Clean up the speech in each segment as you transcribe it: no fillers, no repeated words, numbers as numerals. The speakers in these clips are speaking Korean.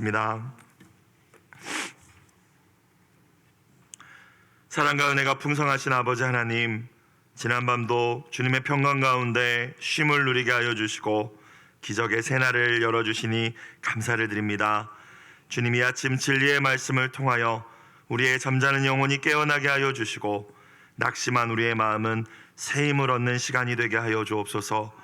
입니다. 사랑과 은혜가 풍성하신 아버지 하나님, 지난밤도 주님의 평강 가운데 쉼을 누리게 하여 주시고 기적의 새날을 열어주시니 감사를 드립니다. 주님이 아침 진리의 말씀을 통하여 우리의 잠자는 영혼이 깨어나게 하여 주시고 낙심한 우리의 마음은 새 힘을 얻는 시간이 되게 하여 주옵소서.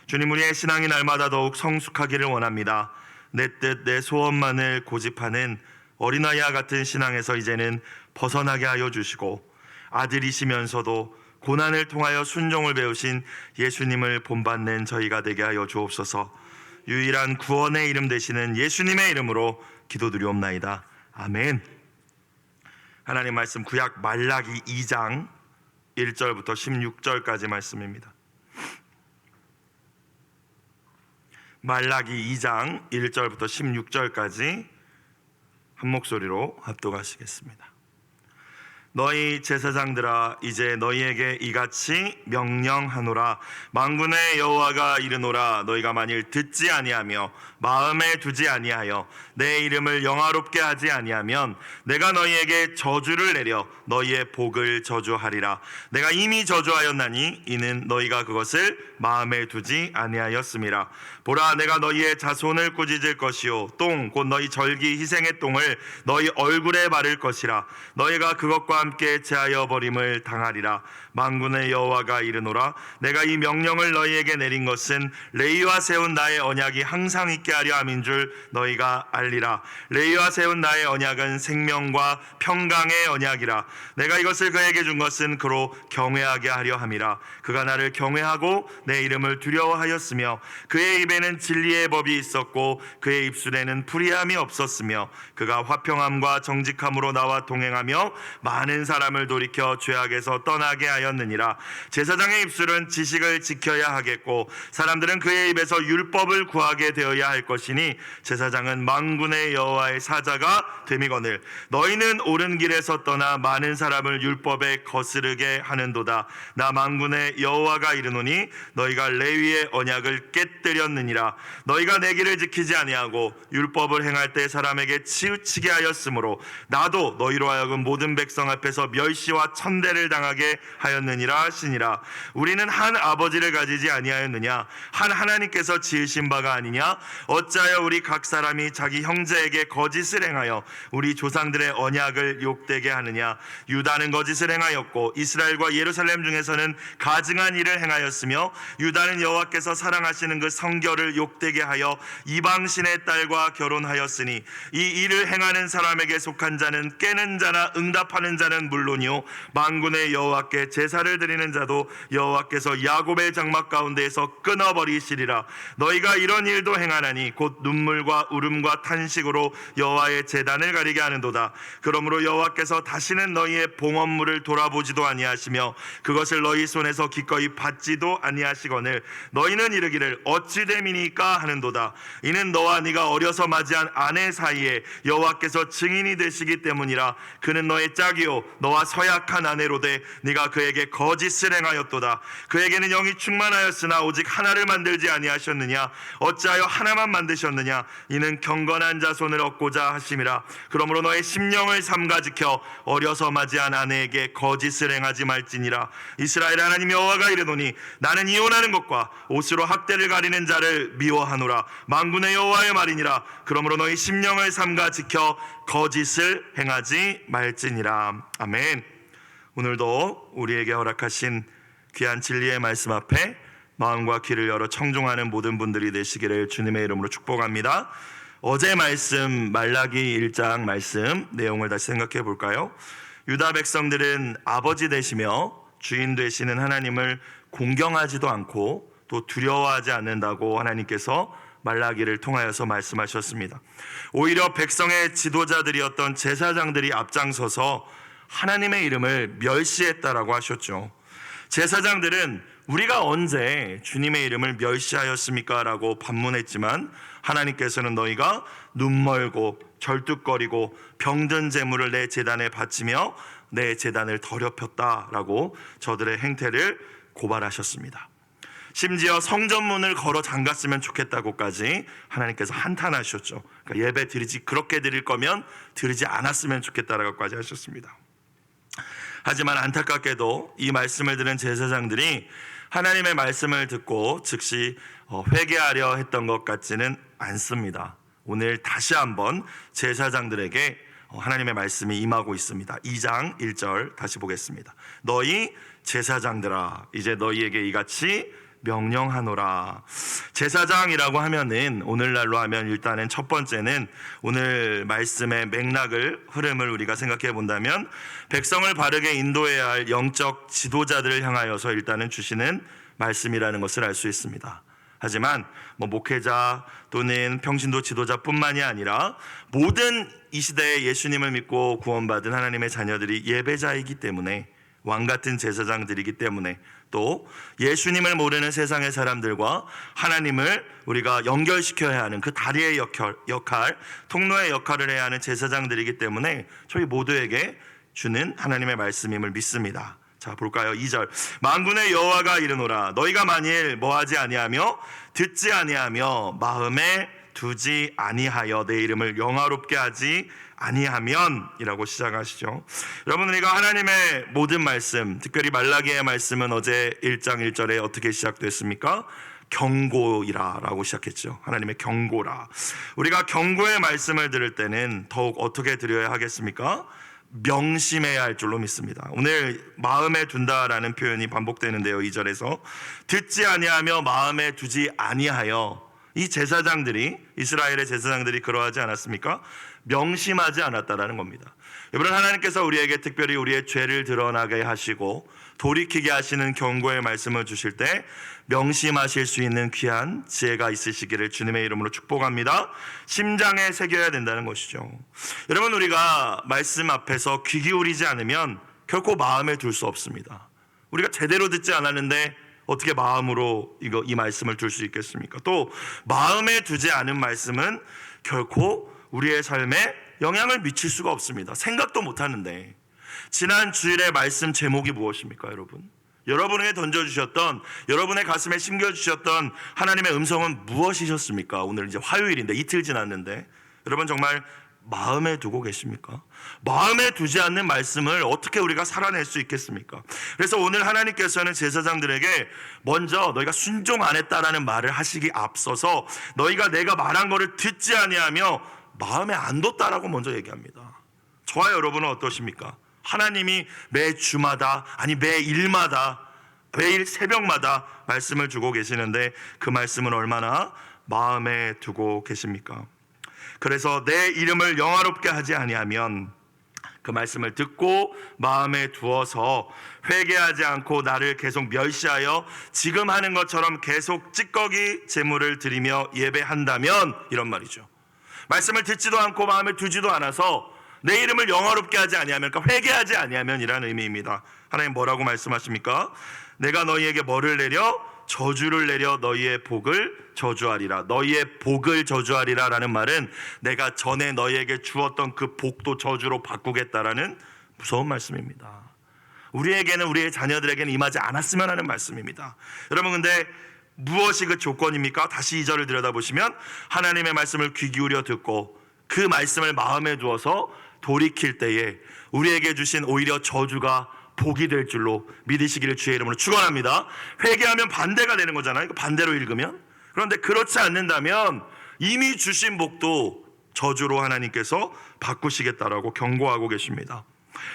주님, 우리의 신앙이 날마다 더욱 성숙하기를 원합니다. 내 뜻 내 소원만을 고집하는 어린아이와 같은 신앙에서 이제는 벗어나게 하여 주시고 아들이시면서도 고난을 통하여 순종을 배우신 예수님을 본받는 저희가 되게 하여 주옵소서. 유일한 구원의 이름 되시는 예수님의 이름으로 기도드리옵나이다. 아멘. 하나님 말씀 구약 말라기 2장 1절부터 16절까지 말씀입니다. 말라기 2장 1절부터 16절까지 한 목소리로 합독하시겠습니다. 너희 제사장들아, 이제 너희에게 이같이 명령하노라. 만군의 여호와가 이르노라. 너희가 만일 듣지 아니하며 마음에 두지 아니하여 내 이름을 영화롭게 하지 아니하면 내가 너희에게 저주를 내려 너희의 복을 저주하리라. 내가 이미 저주하였나니 이는 너희가 그것을 마음에 두지 아니하였음이라. 보라, 내가 너희의 자손을 꾸짖을 것이요 똥 곧 너희 절기 희생의 똥을 너희 얼굴에 바를 것이라. 너희가 그것과 함께 제하여 버림을 당하리라. 만군의 여호와가 이르노라. 내가 이 명령을 너희에게 내린 것은 레위와 세운 나의 언약이 항상 있게 하려 함인 줄 너희가 알리라. 레위와 세운 나의 언약은 생명과 평강의 언약이라. 내가 이것을 그에게 준 것은 그로 경외하게 하려 함이라. 그가 나를 경외하고 내 이름을 두려워하였으며 그의 입에는 진리의 법이 있었고 그의 입술에는 불의함이 없었으며 그가 화평함과 정직함으로 나와 동행하며 많은 사람을 돌이켜 죄악에서 떠나게 하였느니라. 제사장의 입술은 지식을 지켜야 하겠고 사람들은 그의 입에서 율법을 구하게 되어야 할 것이니 제사장은 만군의 여호와의 사자가 됨이거늘 너희는 옳은 길에서 떠나 많은 사람을 율법에 거스르게 하는도다. 나 만군의 여호와가 이르노니 너희가 레위의 언약을 깨뜨렸느니라. 너희가 내 길을 지키지 아니하고 율법을 행할 때 사람에게 치우치게 하였으므로 나도 너희로 하여금 모든 백성 앞에서 멸시와 천대를 당하게 하였느니라 하시니라. 우리는 한 아버지를 가지지 아니하였느냐? 한 하나님께서 지으신 바가 아니냐? 어찌하여 우리 각 사람이 자기 형제에게 거짓을 행하여 우리 조상들의 언약을 욕되게 하느냐? 유다는 거짓을 행하였고 이스라엘과 예루살렘 중에서는 가증한 일을 행하였으며 유다는 여호와께서 사랑하시는 그 성결을 욕되게 하여 이방신의 딸과 결혼하였으니 이 일을 행하는 사람에게 속한 자는 깨는 자나 응답하는 자는 물론이요 만군의 여호와께 제사를 드리는 자도 여호와께서 야곱의 장막 가운데에서 끊어버리시리라. 너희가 이런 일도 행하나니 곧 눈물과 울음과 탄식으로 여호와의 제단을 가리게 하는도다. 그러므로 여호와께서 다시는 너희의 봉헌물을 돌아보지도 아니하시며 그것을 너희 손에서 기꺼이 받지도 아니하시거늘 너희는 이르기를 어찌 됨이니까 하는도다. 이는 너와 네가 어려서 맞이한 아내 사이에 여호와께서 증인이 되시기 때문이라. 그는 너의 짝이요 너와 서약한 아내로되 네가 그에게 거짓을 행하였도다. 그에게는 영이 충만하였으나 오직 하나를 만들지 아니하셨느냐? 어찌하여 하나만 만드셨느냐? 이는 경건한 자손을 얻고자 하심이라. 그러므로 너의 심령을 삼가 지켜 어려서 맞이한 아내에게 거짓을 행하지 말지니라. 이스라엘 하나님 여호와가 이르노니 나는 이혼하는 것과 옷으로 학대를 가리는 자를 미워하노라. 만군의 여호와의 말이니라. 그러므로 너희 심령을 삼가 지켜 거짓을 행하지 말지니라. 아멘. 오늘도 우리에게 허락하신 귀한 진리의 말씀 앞에 마음과 귀를 열어 청종하는 모든 분들이 되시기를 주님의 이름으로 축복합니다. 어제 말씀 말라기 1장 말씀 내용을 다시 생각해 볼까요? 유다 백성들은 아버지 되시며 주인 되시는 하나님을 공경하지도 않고 또 두려워하지 않는다고 하나님께서 말라기를 통하여서 말씀하셨습니다. 오히려 백성의 지도자들이었던 제사장들이 앞장서서 하나님의 이름을 멸시했다라고 하셨죠. 제사장들은 우리가 언제 주님의 이름을 멸시하였습니까? 라고 반문했지만 하나님께서는 너희가 눈멀고 절뚝거리고 병든 제물을 내 제단에 바치며 내 제단을 더럽혔다라고 저들의 행태를 고발하셨습니다. 심지어 성전문을 걸어 잠갔으면 좋겠다고까지 하나님께서 한탄하셨죠. 그러니까 예배 그렇게 드릴 거면 드리지 않았으면 좋겠다라고까지 하셨습니다. 하지만 안타깝게도 이 말씀을 들은 제사장들이 하나님의 말씀을 듣고 즉시 회개하려 했던 것 같지는 않습니다. 오늘 다시 한번 제사장들에게 하나님의 말씀이 임하고 있습니다. 2장 1절 다시 보겠습니다. 너희 제사장들아 이제 너희에게 이같이 명령하노라. 제사장이라고 하면은 오늘날로 하면 일단은 첫 번째는 오늘 말씀의 맥락을 흐름을 우리가 생각해 본다면 백성을 바르게 인도해야 할 영적 지도자들을 향하여서 일단은 주시는 말씀이라는 것을 알 수 있습니다. 하지만 목회자 또는 평신도 지도자뿐만이 아니라 모든 이 시대에 예수님을 믿고 구원받은 하나님의 자녀들이 예배자이기 때문에 왕같은 제사장들이기 때문에 또 예수님을 모르는 세상의 사람들과 하나님을 우리가 연결시켜야 하는 그 다리의 역할, 통로의 역할을 해야 하는 제사장들이기 때문에 저희 모두에게 주는 하나님의 말씀임을 믿습니다. 자 볼까요? 2절 만군의 여호와가 이르노라 너희가 만일 뭐하지 아니하며 듣지 아니하며 마음에 두지 아니하여 내 이름을 영화롭게 하지 아니하면 이라고 시작하시죠. 여러분 우리가 하나님의 모든 말씀 특별히 말라기의 말씀은 어제 1장 1절에 어떻게 시작됐습니까? 경고이라 라고 시작했죠. 하나님의 경고라. 우리가 경고의 말씀을 들을 때는 더욱 어떻게 드려야 하겠습니까? 명심해야 할 줄로 믿습니다. 오늘 마음에 둔다라는 표현이 반복되는데요. 2절에서 듣지 아니하며 마음에 두지 아니하여 이 제사장들이 이스라엘의 제사장들이 그러하지 않았습니까? 명심하지 않았다라는 겁니다. 여러분 하나님께서 우리에게 특별히 우리의 죄를 드러나게 하시고 돌이키게 하시는 경고의 말씀을 주실 때 명심하실 수 있는 귀한 지혜가 있으시기를 주님의 이름으로 축복합니다. 심장에 새겨야 된다는 것이죠. 여러분 우리가 말씀 앞에서 귀 기울이지 않으면 결코 마음에 둘 수 없습니다. 우리가 제대로 듣지 않았는데 어떻게 마음으로 이 말씀을 둘 수 있겠습니까? 또 마음에 두지 않은 말씀은 결코 우리의 삶에 영향을 미칠 수가 없습니다. 생각도 못하는데. 지난 주일의 말씀 제목이 무엇입니까 여러분? 여러분에게 던져주셨던 여러분의 가슴에 심겨주셨던 하나님의 음성은 무엇이셨습니까? 오늘 이제 화요일인데 이틀 지났는데 여러분 정말 마음에 두고 계십니까? 마음에 두지 않는 말씀을 어떻게 우리가 살아낼 수 있겠습니까? 그래서 오늘 하나님께서는 제사장들에게 먼저 너희가 순종 안 했다라는 말을 하시기 앞서서 너희가 내가 말한 거를 듣지 아니하며 마음에 안 뒀다라고 먼저 얘기합니다. 저와 여러분은 어떠십니까? 하나님이 매 주마다 아니 매 일마다 매일 새벽마다 말씀을 주고 계시는데 그 말씀은 얼마나 마음에 두고 계십니까? 그래서 내 이름을 영화롭게 하지 아니하면 그 말씀을 듣고 마음에 두어서 회개하지 않고 나를 계속 멸시하여 지금 하는 것처럼 계속 찌꺼기 제물을 드리며 예배한다면 이런 말이죠. 말씀을 듣지도 않고 마음에 두지도 않아서 내 이름을 영화롭게 하지 아니하면 그러니까 회개하지 아니하면 이라는 의미입니다. 하나님 뭐라고 말씀하십니까? 내가 너희에게 뭐를 내려? 저주를 내려 너희의 복을 저주하리라. 너희의 복을 저주하리라 라는 말은 내가 전에 너희에게 주었던 그 복도 저주로 바꾸겠다라는 무서운 말씀입니다. 우리에게는 우리의 자녀들에게는 임하지 않았으면 하는 말씀입니다. 여러분 근데 무엇이 그 조건입니까? 다시 2절을 들여다보시면 하나님의 말씀을 귀 기울여 듣고 그 말씀을 마음에 두어서 돌이킬 때에 우리에게 주신 오히려 저주가 복이 될 줄로 믿으시기를 주의 이름으로 축원합니다. 회개하면 반대가 되는 거잖아요. 반대로 읽으면. 그런데 그렇지 않는다면 이미 주신 복도 저주로 하나님께서 바꾸시겠다라고 경고하고 계십니다.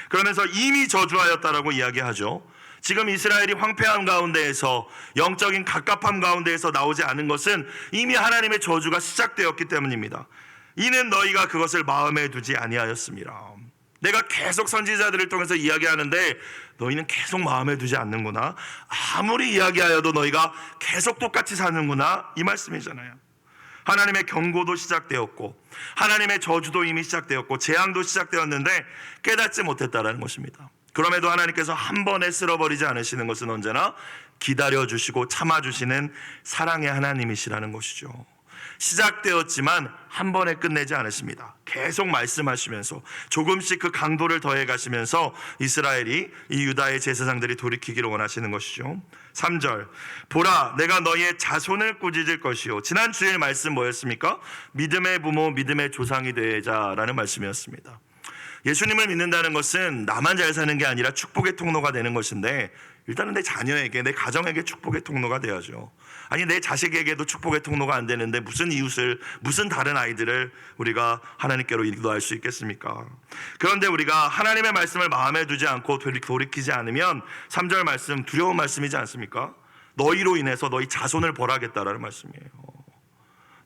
그러면서 이미 저주하였다라고 이야기하죠. 지금 이스라엘이 황폐함 가운데에서 영적인 갑갑함 가운데에서 나오지 않은 것은 이미 하나님의 저주가 시작되었기 때문입니다. 이는 너희가 그것을 마음에 두지 아니하였습니다. 내가 계속 선지자들을 통해서 이야기하는데 너희는 계속 마음에 두지 않는구나. 아무리 이야기하여도 너희가 계속 똑같이 사는구나. 이 말씀이잖아요. 하나님의 경고도 시작되었고 하나님의 저주도 이미 시작되었고 재앙도 시작되었는데 깨닫지 못했다라는 것입니다. 그럼에도 하나님께서 한 번에 쓸어버리지 않으시는 것은 언제나 기다려주시고 참아주시는 사랑의 하나님이시라는 것이죠. 시작되었지만 한 번에 끝내지 않으십니다. 계속 말씀하시면서 조금씩 그 강도를 더해 가시면서 이스라엘이, 이 유다의 제사장들이 돌이키기를 원하시는 것이죠. 3절, 보라 내가 너희의 자손을 꾸짖을 것이요. 지난 주일 말씀 뭐였습니까? 믿음의 부모 믿음의 조상이 되자라는 말씀이었습니다. 예수님을 믿는다는 것은 나만 잘 사는 게 아니라 축복의 통로가 되는 것인데, 일단은 내 자녀에게, 내 가정에게 축복의 통로가 돼야죠. 아니 내 자식에게도 축복의 통로가 안 되는데 무슨 이웃을, 무슨 다른 아이들을 우리가 하나님께로 인도할 수 있겠습니까? 그런데 우리가 하나님의 말씀을 마음에 두지 않고 돌이키지 않으면 3절 말씀, 두려운 말씀이지 않습니까? 너희로 인해서 너희 자손을 벌하겠다라는 말씀이에요.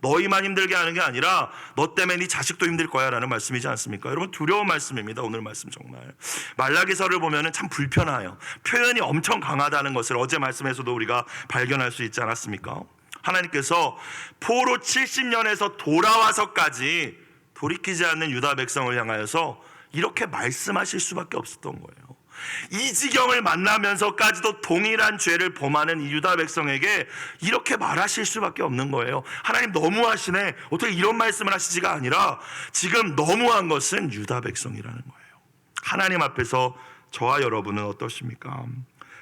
너희만 힘들게 하는 게 아니라 너 때문에 네 자식도 힘들 거야 라는 말씀이지 않습니까? 여러분 두려운 말씀입니다. 오늘 말씀 정말 말라기서를 보면 참 불편해요. 표현이 엄청 강하다는 것을 어제 말씀에서도 우리가 발견할 수 있지 않았습니까? 하나님께서 포로 70년에서 돌아와서까지 돌이키지 않는 유다 백성을 향하여서 이렇게 말씀하실 수밖에 없었던 거예요. 이 지경을 만나면서까지도 동일한 죄를 범하는 이 유다 백성에게 이렇게 말하실 수밖에 없는 거예요. 하나님 너무하시네, 어떻게 이런 말씀을 하시지가 아니라 지금 너무한 것은 유다 백성이라는 거예요. 하나님 앞에서 저와 여러분은 어떠십니까?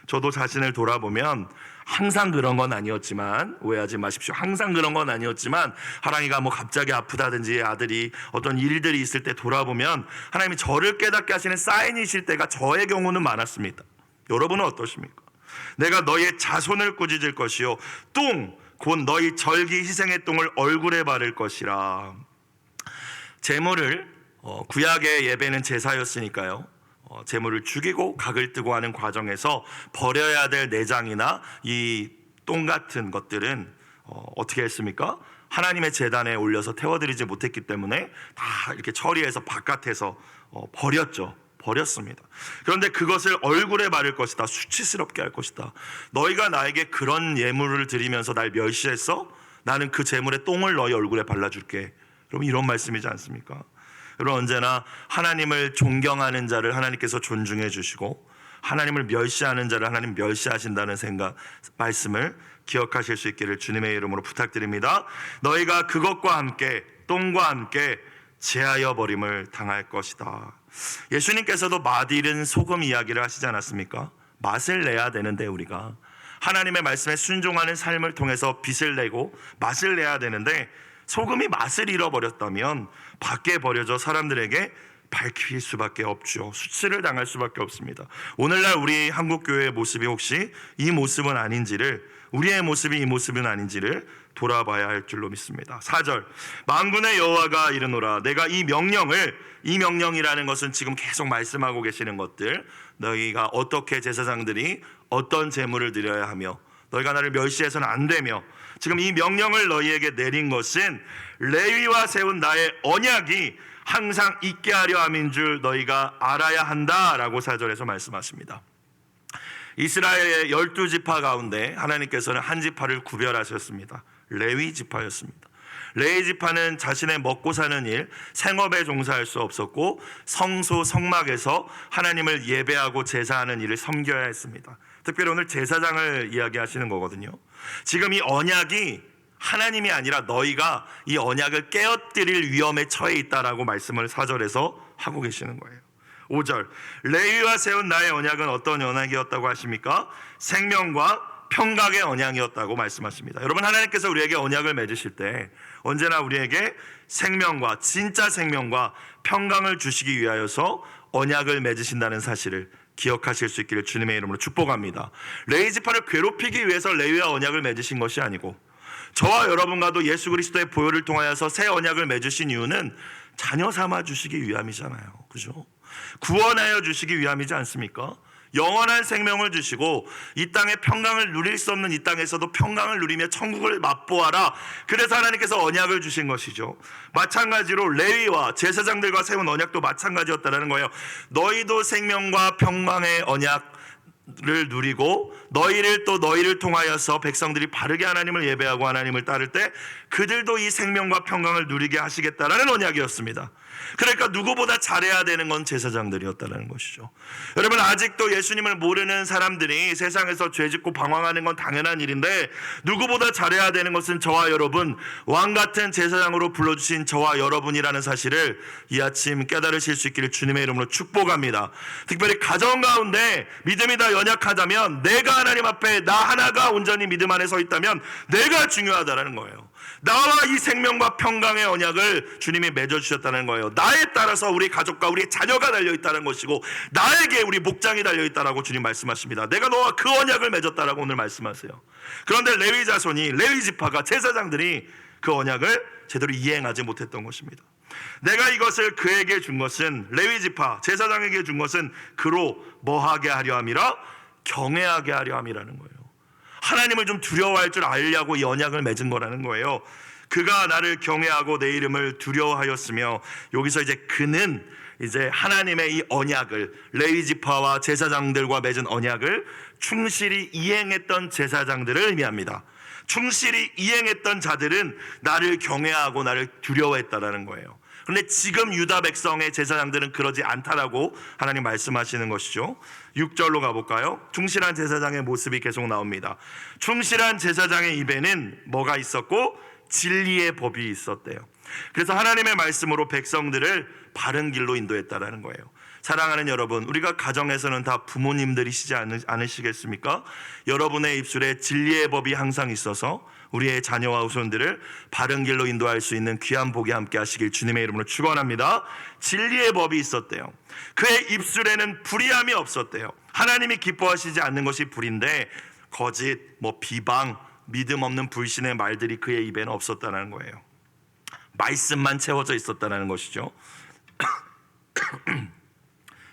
저도 자신을 돌아보면 항상 그런 건 아니었지만, 오해하지 마십시오. 항상 그런 건 아니었지만 하랑이가 뭐 갑자기 아프다든지 아들이 어떤 일들이 있을 때 돌아보면 하나님이 저를 깨닫게 하시는 사인이실 때가 저의 경우는 많았습니다. 여러분은 어떠십니까? 내가 너희의 자손을 꾸짖을 것이요 똥 곧 너희 절기 희생의 똥을 얼굴에 바를 것이라. 제물을 구약의 예배는 제사였으니까요. 제물을 죽이고 각을 뜨고 하는 과정에서 버려야 될 내장이나 이 똥 같은 것들은 어떻게 했습니까? 하나님의 제단에 올려서 태워드리지 못했기 때문에 다 이렇게 처리해서 바깥에서 버렸습니다. 그런데 그것을 얼굴에 바를 것이다, 수치스럽게 할 것이다. 너희가 나에게 그런 예물을 드리면서 날 멸시했어? 나는 그 제물의 똥을 너희 얼굴에 발라줄게. 여러분 이런 말씀이지 않습니까? 여러분 언제나 하나님을 존경하는 자를 하나님께서 존중해 주시고 하나님을 멸시하는 자를 하나님 멸시하신다는 말씀을 기억하실 수 있기를 주님의 이름으로 부탁드립니다. 너희가 그것과 함께 똥과 함께 제하여 버림을 당할 것이다. 예수님께서도 맛 잃은 소금 이야기를 하시지 않았습니까? 맛을 내야 되는데 우리가 하나님의 말씀에 순종하는 삶을 통해서 빛을 내고 맛을 내야 되는데 소금이 맛을 잃어버렸다면 밖에 버려져 사람들에게 밝힐 수밖에 없죠. 수치를 당할 수밖에 없습니다. 오늘날 우리 한국교회의 모습이 혹시 이 모습은 아닌지를, 우리의 모습이 이 모습은 아닌지를 돌아봐야 할 줄로 믿습니다. 4절, 만군의 여호와가 이르노라 내가 이 명령이라는 것은 지금 계속 말씀하고 계시는 것들, 너희가 어떻게 제사장들이 어떤 제물을 드려야 하며 너희가 나를 멸시해서는 안 되며, 지금 이 명령을 너희에게 내린 것은 레위와 세운 나의 언약이 항상 있게 하려 함인 줄 너희가 알아야 한다라고 4절에서 말씀하십니다. 이스라엘의 12지파 가운데 하나님께서는 한 지파를 구별하셨습니다. 레위 지파였습니다. 레위 지파는 자신의 먹고 사는 일, 생업에 종사할 수 없었고 성소 성막에서 하나님을 예배하고 제사하는 일을 섬겨야 했습니다. 특별히 오늘 제사장을 이야기하시는 거거든요. 지금 이 언약이 하나님이 아니라 너희가 이 언약을 깨어뜨릴 위험에 처해 있다라고 말씀을 4절에서 하고 계시는 거예요. 5절, 레위와 세운 나의 언약은 어떤 언약이었다고 하십니까? 생명과 평강의 언약이었다고 말씀하십니다. 여러분 하나님께서 우리에게 언약을 맺으실 때 언제나 우리에게 생명과, 진짜 생명과 평강을 주시기 위하여서 언약을 맺으신다는 사실을 기억하실 수 있기를 주님의 이름으로 축복합니다. 레위 지파를 괴롭히기 위해서 레위와 언약을 맺으신 것이 아니고 저와 여러분과도 예수 그리스도의 보혈을 통하여서 새 언약을 맺으신 이유는 자녀 삼아 주시기 위함이잖아요. 그죠? 구원하여 주시기 위함이지 않습니까? 영원한 생명을 주시고 이 땅에 평강을 누릴 수 없는 이 땅에서도 평강을 누리며 천국을 맛보아라. 그래서 하나님께서 언약을 주신 것이죠. 마찬가지로 레위와 제사장들과 세운 언약도 마찬가지였다는 거예요. 너희도 생명과 평강의 언약을 누리고 너희를 통하여서 백성들이 바르게 하나님을 예배하고 하나님을 따를 때 그들도 이 생명과 평강을 누리게 하시겠다라는 언약이었습니다. 그러니까 누구보다 잘해야 되는 건 제사장들이었다는 것이죠. 여러분, 아직도 예수님을 모르는 사람들이 세상에서 죄짓고 방황하는 건 당연한 일인데, 누구보다 잘해야 되는 것은 저와 여러분, 왕같은 제사장으로 불러주신 저와 여러분이라는 사실을 이 아침 깨달으실 수 있기를 주님의 이름으로 축복합니다. 특별히 가정 가운데 믿음이 다 연약하다면, 내가 하나님 앞에 나 하나가 온전히 믿음 안에 서 있다면 내가 중요하다는 거예요. 나와 이 생명과 평강의 언약을 주님이 맺어주셨다는 거예요. 나에 따라서 우리 가족과 우리 자녀가 달려있다는 것이고, 나에게 우리 목장이 달려있다라고 주님 말씀하십니다. 내가 너와 그 언약을 맺었다라고 오늘 말씀하세요. 그런데 레위 자손이, 레위 지파가, 제사장들이 그 언약을 제대로 이행하지 못했던 것입니다. 내가 이것을 그에게 준 것은, 레위 지파 제사장에게 준 것은 그로 뭐하게 하려 함이라? 경외하게 하려 함이라는 거예요. 하나님을 좀 두려워할 줄 알려고 이 언약을 맺은 거라는 거예요. 그가 나를 경외하고 내 이름을 두려워하였으며, 여기서 이제 그는 이제 하나님의 이 언약을, 레위 지파와 제사장들과 맺은 언약을 충실히 이행했던 제사장들을 의미합니다. 충실히 이행했던 자들은 나를 경외하고 나를 두려워했다라는 거예요. 그런데 지금 유다 백성의 제사장들은 그러지 않다라고 하나님 말씀하시는 것이죠. 6절로 가볼까요? 충실한 제사장의 모습이 계속 나옵니다. 충실한 제사장의 입에는 뭐가 있었고? 진리의 법이 있었대요. 그래서 하나님의 말씀으로 백성들을 바른 길로 인도했다라는 거예요. 사랑하는 여러분, 우리가 가정에서는 다 부모님들이시지 않으시겠습니까? 여러분의 입술에 진리의 법이 항상 있어서 우리의 자녀와 후손들을 바른 길로 인도할 수 있는 귀한 복이 함께 하시길 주님의 이름으로 축원합니다. 진리의 법이 있었대요. 그의 입술에는 불의함이 없었대요. 하나님이 기뻐하시지 않는 것이 불인데, 거짓, 비방, 믿음 없는 불신의 말들이 그의 입에는 없었다는 거예요. 말씀만 채워져 있었다는 것이죠.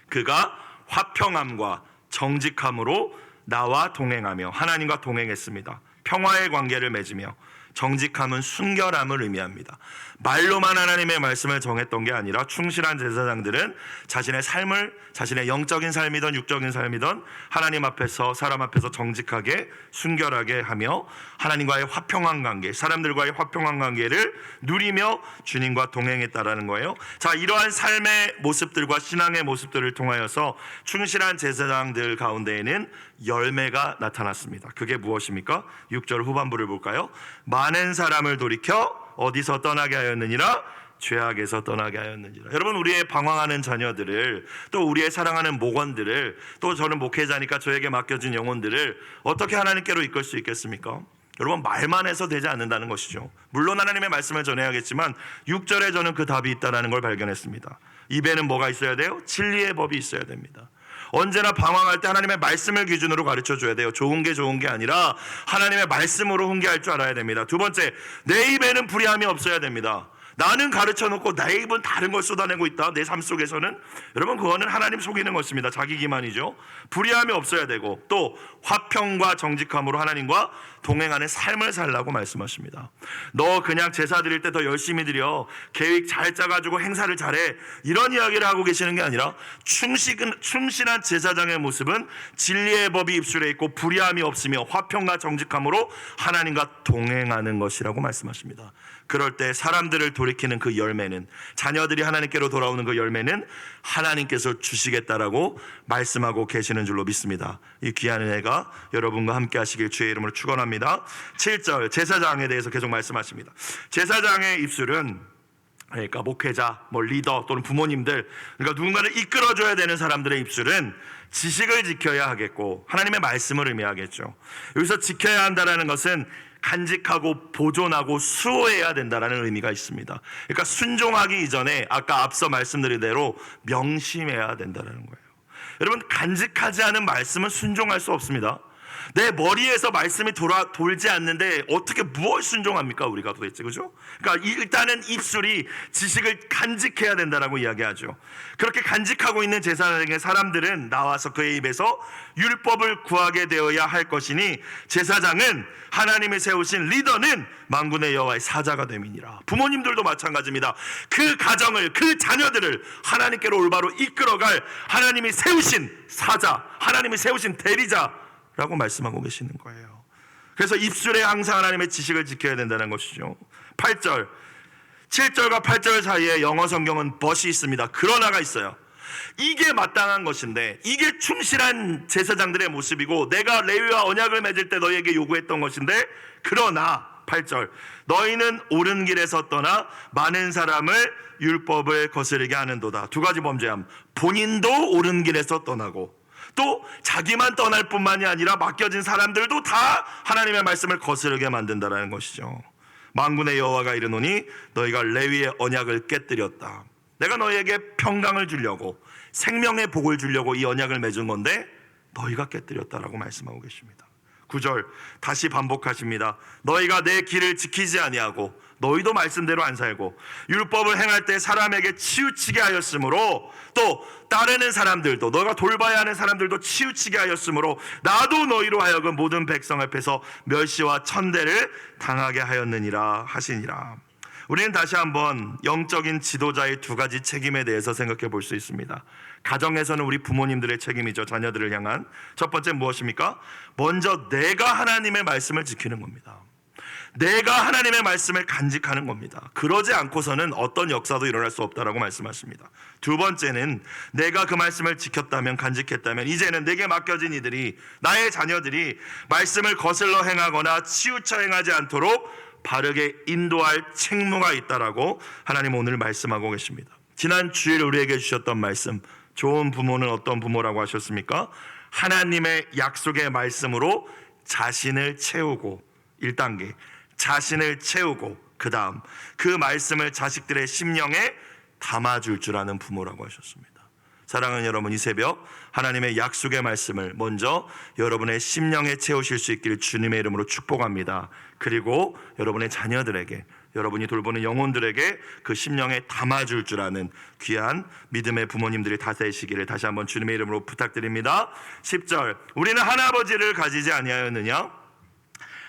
그가 화평함과 정직함으로 나와 동행하며, 하나님과 동행했습니다. 평화의 관계를 맺으며, 정직함은 순결함을 의미합니다. 말로만 하나님의 말씀을 정했던 게 아니라 충실한 제사장들은 자신의 삶을, 자신의 영적인 삶이든 육적인 삶이든 하나님 앞에서, 사람 앞에서 정직하게 순결하게 하며 하나님과의 화평한 관계, 사람들과의 화평한 관계를 누리며 주님과 동행했다라는 거예요. 자, 이러한 삶의 모습들과 신앙의 모습들을 통하여서 충실한 제사장들 가운데에는 열매가 나타났습니다. 그게 무엇입니까? 6절 후반부를 볼까요? 많은 사람을 돌이켜 어디서 떠나게 하였느니라? 죄악에서 떠나게 하였느니라. 여러분, 우리의 방황하는 자녀들을, 또 우리의 사랑하는 목원들을, 또 저는 목회자니까 저에게 맡겨진 영혼들을 어떻게 하나님께로 이끌 수 있겠습니까? 여러분, 말만 해서 되지 않는다는 것이죠. 물론 하나님의 말씀을 전해야겠지만 6절에 저는 그 답이 있다는 걸 발견했습니다. 입에는 뭐가 있어야 돼요? 진리의 법이 있어야 됩니다. 언제나 방황할 때 하나님의 말씀을 기준으로 가르쳐줘야 돼요. 좋은 게 좋은 게 아니라 하나님의 말씀으로 훈계할 줄 알아야 됩니다. 두 번째, 내 입에는 불의함이 없어야 됩니다. 나는 가르쳐놓고 내 입은 다른 걸 쏟아내고 있다, 내 삶 속에서는. 여러분, 그거는 하나님 속이는 것입니다. 자기 기만이죠. 불의함이 없어야 되고, 또 화평과 정직함으로 하나님과 동행하는 삶을 살라고 말씀하십니다. 너 그냥 제사 드릴 때 더 열심히 드려, 계획 잘 짜가지고 행사를 잘해, 이런 이야기를 하고 계시는 게 아니라 충실한 제사장의 모습은 진리의 법이 입술에 있고 불의함이 없으며 화평과 정직함으로 하나님과 동행하는 것이라고 말씀하십니다. 그럴 때 사람들을 돌이키는 그 열매는, 자녀들이 하나님께로 돌아오는 그 열매는 하나님께서 주시겠다라고 말씀하고 계시는 줄로 믿습니다. 이 귀한 은혜가 여러분과 함께 하시길 주의 이름으로 축원합니다. 7절, 제사장에 대해서 계속 말씀하십니다. 제사장의 입술은, 그러니까 목회자, 리더 또는 부모님들, 그러니까 누군가를 이끌어줘야 되는 사람들의 입술은 지식을 지켜야 하겠고 하나님의 말씀을 의미하겠죠. 여기서 지켜야 한다는 것은 간직하고 보존하고 수호해야 된다는 의미가 있습니다. 그러니까 순종하기 이전에 아까 앞서 말씀드린 대로 명심해야 된다는 거예요. 여러분, 간직하지 않은 말씀은 순종할 수 없습니다. 내 머리에서 말씀이 돌지 않는데 어떻게 무엇을 순종합니까, 우리가 도대체, 그죠? 그러니까 일단은 입술이 지식을 간직해야 된다라고 이야기하죠. 그렇게 간직하고 있는 제사장의 사람들은 나와서 그의 입에서 율법을 구하게 되어야 할 것이니, 제사장은 하나님이 세우신 리더는 만군의 여호와의 사자가 됨이니라. 부모님들도 마찬가지입니다. 그 가정을, 그 자녀들을 하나님께로 올바로 이끌어갈 하나님이 세우신 사자, 하나님이 세우신 대리자 라고 말씀하고 계시는 거예요. 그래서 입술에 항상 하나님의 지식을 지켜야 된다는 것이죠. 8절, 7절과 8절 사이에 영어 성경은 but이 있습니다. 그러나가 있어요. 이게 마땅한 것인데, 이게 충실한 제사장들의 모습이고 내가 레위와 언약을 맺을 때 너희에게 요구했던 것인데, 그러나 8절, 너희는 옳은 길에서 떠나 많은 사람을 율법을 거스르게 하는도다. 두 가지 범죄함. 본인도 옳은 길에서 떠나고 또 자기만 떠날 뿐만이 아니라 맡겨진 사람들도 다 하나님의 말씀을 거스르게 만든다라는 것이죠. 만군의 여호와가 이르노니 너희가 레위의 언약을 깨뜨렸다. 내가 너희에게 평강을 주려고, 생명의 복을 주려고 이 언약을 맺은 건데 너희가 깨뜨렸다라고 말씀하고 계십니다. 9절 다시 반복하십니다. 너희가 내 길을 지키지 아니하고 너희도 말씀대로 안 살고 율법을 행할 때 사람에게 치우치게 하였으므로, 또 따르는 사람들도, 너희가 돌봐야 하는 사람들도 치우치게 하였으므로 나도 너희로 하여금 모든 백성 앞에서 멸시와 천대를 당하게 하였느니라 하시니라. 우리는 다시 한번 영적인 지도자의 두 가지 책임에 대해서 생각해 볼 수 있습니다. 가정에서는 우리 부모님들의 책임이죠. 자녀들을 향한. 첫 번째 무엇입니까? 먼저 내가 하나님의 말씀을 지키는 겁니다. 내가 하나님의 말씀을 간직하는 겁니다. 그러지 않고서는 어떤 역사도 일어날 수 없다라고 말씀하십니다. 두 번째는 내가 그 말씀을 지켰다면, 간직했다면 이제는 내게 맡겨진 이들이, 나의 자녀들이 말씀을 거슬러 행하거나 치우쳐 행하지 않도록 바르게 인도할 책무가 있다라고 하나님 오늘 말씀하고 계십니다. 지난 주일 우리에게 주셨던 말씀, 좋은 부모는 어떤 부모라고 하셨습니까? 하나님의 약속의 말씀으로 자신을 채우고, 1단계 자신을 채우고 그 다음 그 말씀을 자식들의 심령에 담아줄 줄 아는 부모라고 하셨습니다. 사랑하는 여러분, 이 새벽 하나님의 약속의 말씀을 먼저 여러분의 심령에 채우실 수 있기를 주님의 이름으로 축복합니다. 그리고 여러분의 자녀들에게, 여러분이 돌보는 영혼들에게 그 심령에 담아줄 줄 아는 귀한 믿음의 부모님들이 다 되시기를 다시 한번 주님의 이름으로 부탁드립니다. 10절 우리는 한 아버지를 가지지 아니하였느냐?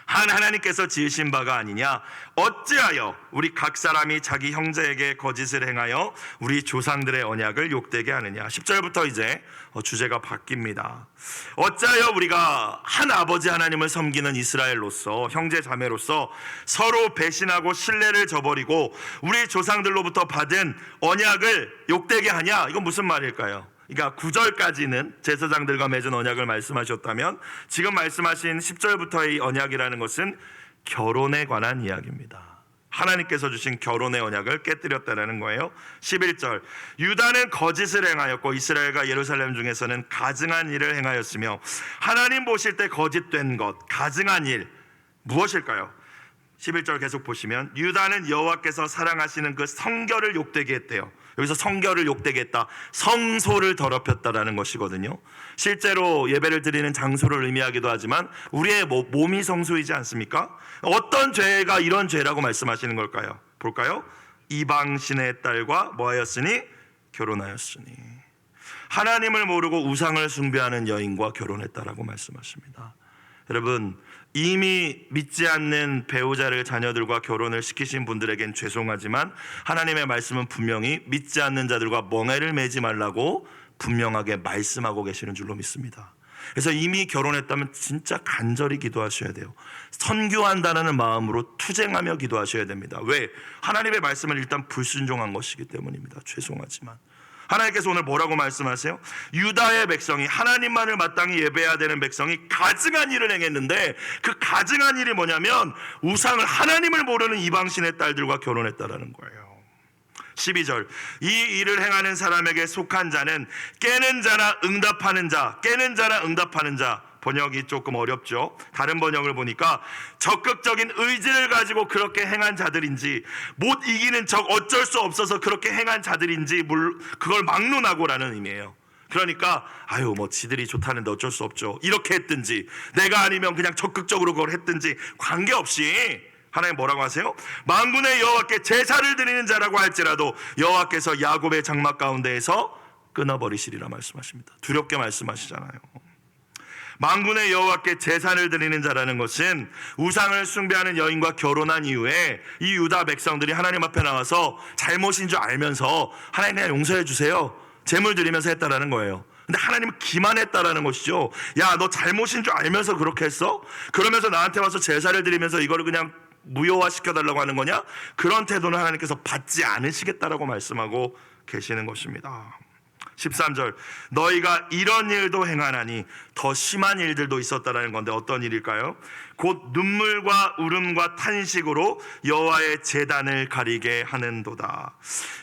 한 하나님께서 지으신 바가 아니냐? 어찌하여 우리 각 사람이 자기 형제에게 거짓을 행하여 우리 조상들의 언약을 욕되게 하느냐? 10절부터 이제 주제가 바뀝니다. 어찌하여 우리가 한 아버지 하나님을 섬기는 이스라엘로서, 형제 자매로서 서로 배신하고 신뢰를 저버리고 우리 조상들로부터 받은 언약을 욕되게 하냐? 이건 무슨 말일까요? 그러니까 9절까지는 제사장들과 맺은 언약을 말씀하셨다면 지금 말씀하신 10절부터의 언약이라는 것은 결혼에 관한 이야기입니다. 하나님께서 주신 결혼의 언약을 깨뜨렸다는 거예요. 11절 유다는 거짓을 행하였고 이스라엘과 예루살렘 중에서는 가증한 일을 행하였으며, 하나님 보실 때 거짓된 것, 가증한 일 무엇일까요? 11절 계속 보시면 유다는 여호와께서 사랑하시는 그 성결을 욕되게 했대요. 여기서 성결을 욕되게 했다, 성소를 더럽혔다라는 것이거든요. 실제로 예배를 드리는 장소를 의미하기도 하지만 우리의 몸이 성소이지 않습니까? 어떤 죄가 이런 죄라고 말씀하시는 걸까요? 볼까요? 이방신의 딸과 뭐하였으니? 결혼하였으니. 하나님을 모르고 우상을 숭배하는 여인과 결혼했다라고 말씀하십니다. 여러분, 이미 믿지 않는 배우자를 자녀들과 결혼을 시키신 분들에겐 죄송하지만 하나님의 말씀은 분명히 믿지 않는 자들과 멍에를 매지 말라고 분명하게 말씀하고 계시는 줄로 믿습니다. 그래서 이미 결혼했다면 진짜 간절히 기도하셔야 돼요. 선교한다는 마음으로 투쟁하며 기도하셔야 됩니다. 왜? 하나님의 말씀을 일단 불순종한 것이기 때문입니다. 죄송하지만 하나님께서 오늘 뭐라고 말씀하세요? 유다의 백성이, 하나님만을 마땅히 예배해야 되는 백성이 가증한 일을 행했는데, 그 가증한 일이 뭐냐면 우상을, 하나님을 모르는 이방신의 딸들과 결혼했다라는 거예요. 12절 이 일을 행하는 사람에게 속한 자는 깨는 자나 응답하는 자, 깨는 자나 응답하는 자. 번역이 조금 어렵죠. 다른 번역을 보니까 적극적인 의지를 가지고 그렇게 행한 자들인지, 못 이기는 적, 어쩔 수 없어서 그렇게 행한 자들인지 그걸 막론하고라는 의미예요. 그러니까 지들이 좋다는데 어쩔 수 없죠, 이렇게 했든지, 내가 아니면 그냥 적극적으로 그걸 했든지 관계없이 하나님 뭐라고 하세요? 만군의 여호와께 제사를 드리는 자라고 할지라도 여호와께서 야곱의 장막 가운데에서 끊어버리시리라 말씀하십니다. 두렵게 말씀하시잖아요. 만군의 여호와께 제사를 드리는 자라는 것은 우상을 숭배하는 여인과 결혼한 이후에 이 유다 백성들이 하나님 앞에 나와서 잘못인 줄 알면서 하나님 그냥 용서해 주세요, 제물 드리면서 했다라는 거예요. 근데 하나님은 기만했다라는 것이죠. 야, 너 잘못인 줄 알면서 그렇게 했어? 그러면서 나한테 와서 제사를 드리면서 이거를 그냥 무효화시켜달라고 하는 거냐? 그런 태도는 하나님께서 받지 않으시겠다라고 말씀하고 계시는 것입니다. 13절, 너희가 이런 일도 행하나니 더 심한 일들도 있었다라는 건데 어떤 일일까요? 곧 눈물과 울음과 탄식으로 여호와의 제단을 가리게 하는도다.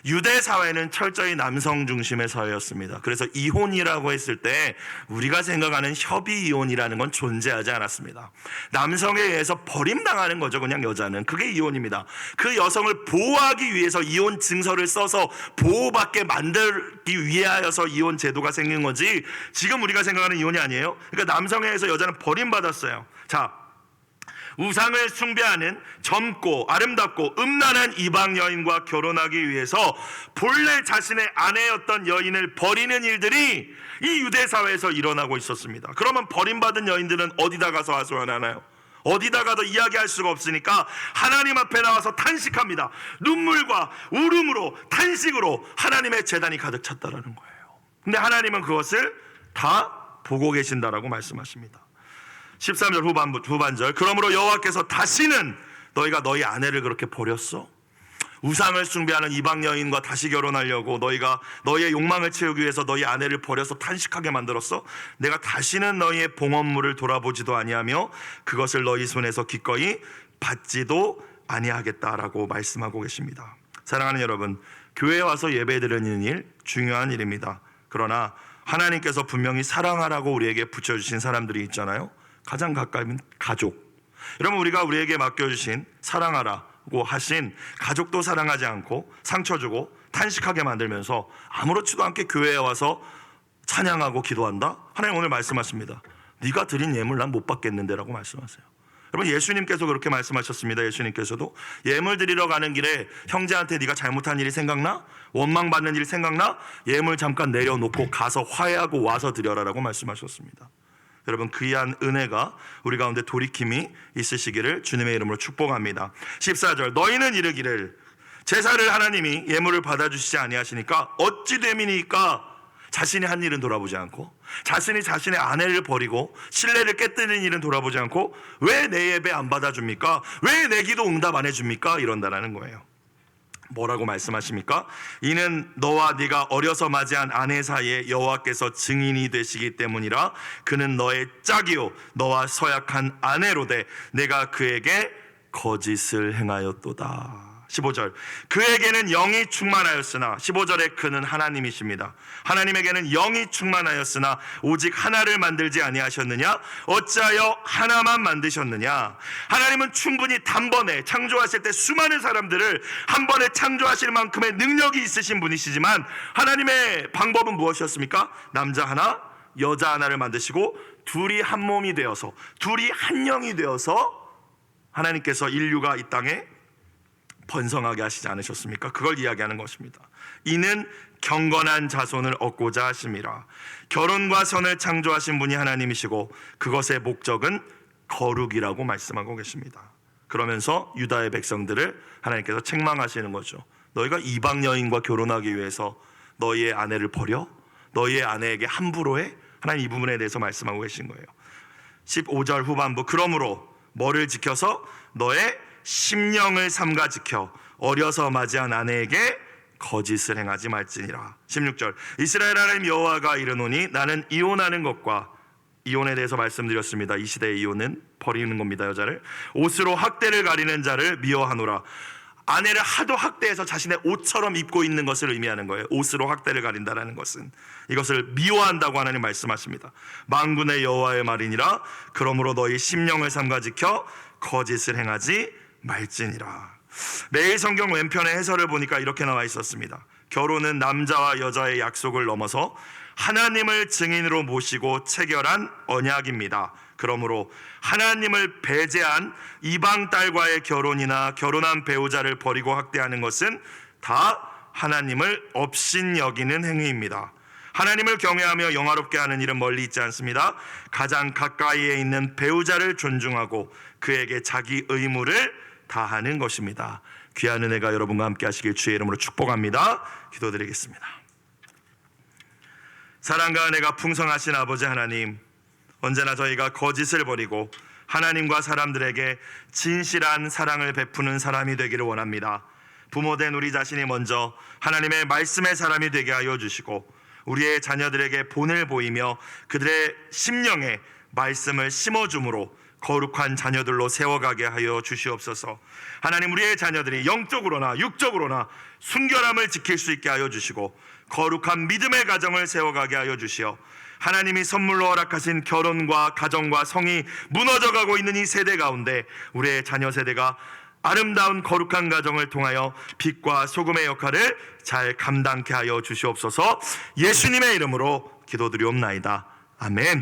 유대 사회는 철저히 남성 중심의 사회였습니다. 그래서 이혼이라고 했을 때 우리가 생각하는 협의 이혼이라는 건 존재하지 않았습니다. 남성에 의해서 버림당하는 거죠. 그냥 여자는. 그게 이혼입니다. 그 여성을 보호하기 위해서 이혼 증서를 써서 보호받게 만들기 위하여서 이혼 제도가 생긴 거지, 지금 우리가 생각하는 이혼이 아니에요. 그러니까 남성에 의해서 여자는 버림받았어요. 자, 우상을 숭배하는 젊고 아름답고 음란한 이방 여인과 결혼하기 위해서 본래 자신의 아내였던 여인을 버리는 일들이 이 유대 사회에서 일어나고 있었습니다. 그러면 버림받은 여인들은 어디다 가서 하소연하나요? 어디다 가도 이야기할 수가 없으니까 하나님 앞에 나와서 탄식합니다. 눈물과 울음으로 탄식으로 하나님의 제단이 가득 찼다라는 거예요. 근데 하나님은 그것을 다 보고 계신다라고 말씀하십니다. 13절 후반절, 그러므로 여호와께서 다시는 너희가 너희 아내를 그렇게 버렸어? 우상을 숭배하는 이방 여인과 다시 결혼하려고 너희가 너희의 욕망을 채우기 위해서 너희 아내를 버려서 탄식하게 만들었어? 내가 다시는 너희의 봉헌물을 돌아보지도 아니하며 그것을 너희 손에서 기꺼이 받지도 아니하겠다라고 말씀하고 계십니다. 사랑하는 여러분, 교회에 와서 예배드리는 일 중요한 일입니다. 그러나 하나님께서 분명히 사랑하라고 우리에게 붙여주신 사람들이 있잖아요. 가장 가까이는 가족. 여러분, 우리가 우리에게 맡겨주신 사랑하라고 하신 가족도 사랑하지 않고 상처 주고 탄식하게 만들면서 아무렇지도 않게 교회에 와서 찬양하고 기도한다? 하나님 오늘 말씀하십니다. 네가 드린 예물 난 못 받겠는데 라고 말씀하세요. 여러분, 예수님께서 그렇게 말씀하셨습니다. 예수님께서도 예물 드리러 가는 길에 형제한테 네가 잘못한 일이 생각나? 원망받는 일이 생각나? 예물 잠깐 내려놓고 가서 화해하고 와서 드려라라고 말씀하셨습니다. 여러분, 귀한 은혜가 우리 가운데 돌이킴이 있으시기를 주님의 이름으로 축복합니다. 14절, 너희는 이르기를 제사를 하나님이 예물을 받아주시지 아니하시니까 어찌 됨이니까 자신이 한 일은 돌아보지 않고 자신이 자신의 아내를 버리고 신뢰를 깨뜨리는 일은 돌아보지 않고 왜 내 예배 안 받아줍니까? 왜 내 기도 응답 안 해줍니까? 이런다라는 거예요. 뭐라고 말씀하십니까? 이는 너와 네가 어려서 맞이한 아내 사이에 여호와께서 증인이 되시기 때문이라. 그는 너의 짝이요 너와 서약한 아내로되 내가 그에게 거짓을 행하였도다. 15절, 그에게는 영이 충만하였으나 15절에 그는 하나님이십니다. 하나님에게는 영이 충만하였으나 오직 하나를 만들지 아니하셨느냐? 어찌하여 하나만 만드셨느냐? 하나님은 충분히 단번에 창조하실 때 수많은 사람들을 한 번에 창조하실 만큼의 능력이 있으신 분이시지만 하나님의 방법은 무엇이었습니까? 남자 하나 여자 하나를 만드시고 둘이 한 몸이 되어서 둘이 한 영이 되어서 하나님께서 인류가 이 땅에 번성하게 하시지 않으셨습니까? 그걸 이야기하는 것입니다. 이는 경건한 자손을 얻고자 하심이라. 결혼과 선을 창조하신 분이 하나님이시고 그것의 목적은 거룩이라고 말씀하고 계십니다. 그러면서 유다의 백성들을 하나님께서 책망하시는 거죠. 너희가 이방 여인과 결혼하기 위해서 너희의 아내를 버려? 너희의 아내에게 함부로 해? 하나님 이 부분에 대해서 말씀하고 계신 거예요. 15절 후반부, 그러므로 뭐를 지켜서 너의 심령을 삼가 지켜 어려서 맞이한 아내에게 거짓을 행하지 말지니라. 16절, 이스라엘 하나님 여호와가 이르노니 나는 이혼하는 것과, 이혼에 대해서 말씀드렸습니다. 이 시대의 이혼은 버리는 겁니다. 여자를 옷으로 학대를 가리는 자를 미워하노라. 아내를 하도 학대해서 자신의 옷처럼 입고 있는 것을 의미하는 거예요. 옷으로 학대를 가린다는 것은 이것을 미워한다고 하나님 말씀하십니다. 만군의 여호와의 말이니라. 그러므로 너희 심령을 삼가 지켜 거짓을 행하지 말지니라. 매일 성경 왼편의 해설을 보니까 이렇게 나와 있었습니다. 결혼은 남자와 여자의 약속을 넘어서 하나님을 증인으로 모시고 체결한 언약입니다. 그러므로 하나님을 배제한 이방 딸과의 결혼이나 결혼한 배우자를 버리고 학대하는 것은 다 하나님을 업신여기는 행위입니다. 하나님을 경외하며 영화롭게 하는 일은 멀리 있지 않습니다. 가장 가까이에 있는 배우자를 존중하고 그에게 자기 의무를 다하는 것입니다. 귀한 은혜가 여러분과 함께 하시길 주의 이름으로 축복합니다. 기도드리겠습니다. 사랑과 은혜가 풍성하신 아버지 하나님, 언제나 저희가 거짓을 버리고 하나님과 사람들에게 진실한 사랑을 베푸는 사람이 되기를 원합니다. 부모된 우리 자신이 먼저 하나님의 말씀의 사람이 되게 하여 주시고, 우리의 자녀들에게 본을 보이며 그들의 심령에 말씀을 심어줌으로 거룩한 자녀들로 세워가게 하여 주시옵소서. 하나님, 우리의 자녀들이 영적으로나 육적으로나 순결함을 지킬 수 있게 하여 주시고 거룩한 믿음의 가정을 세워가게 하여 주시어 하나님이 선물로 허락하신 결혼과 가정과 성이 무너져가고 있는 이 세대 가운데 우리의 자녀 세대가 아름다운 거룩한 가정을 통하여 빛과 소금의 역할을 잘 감당케 하여 주시옵소서. 예수님의 이름으로 기도드리옵나이다. 아멘.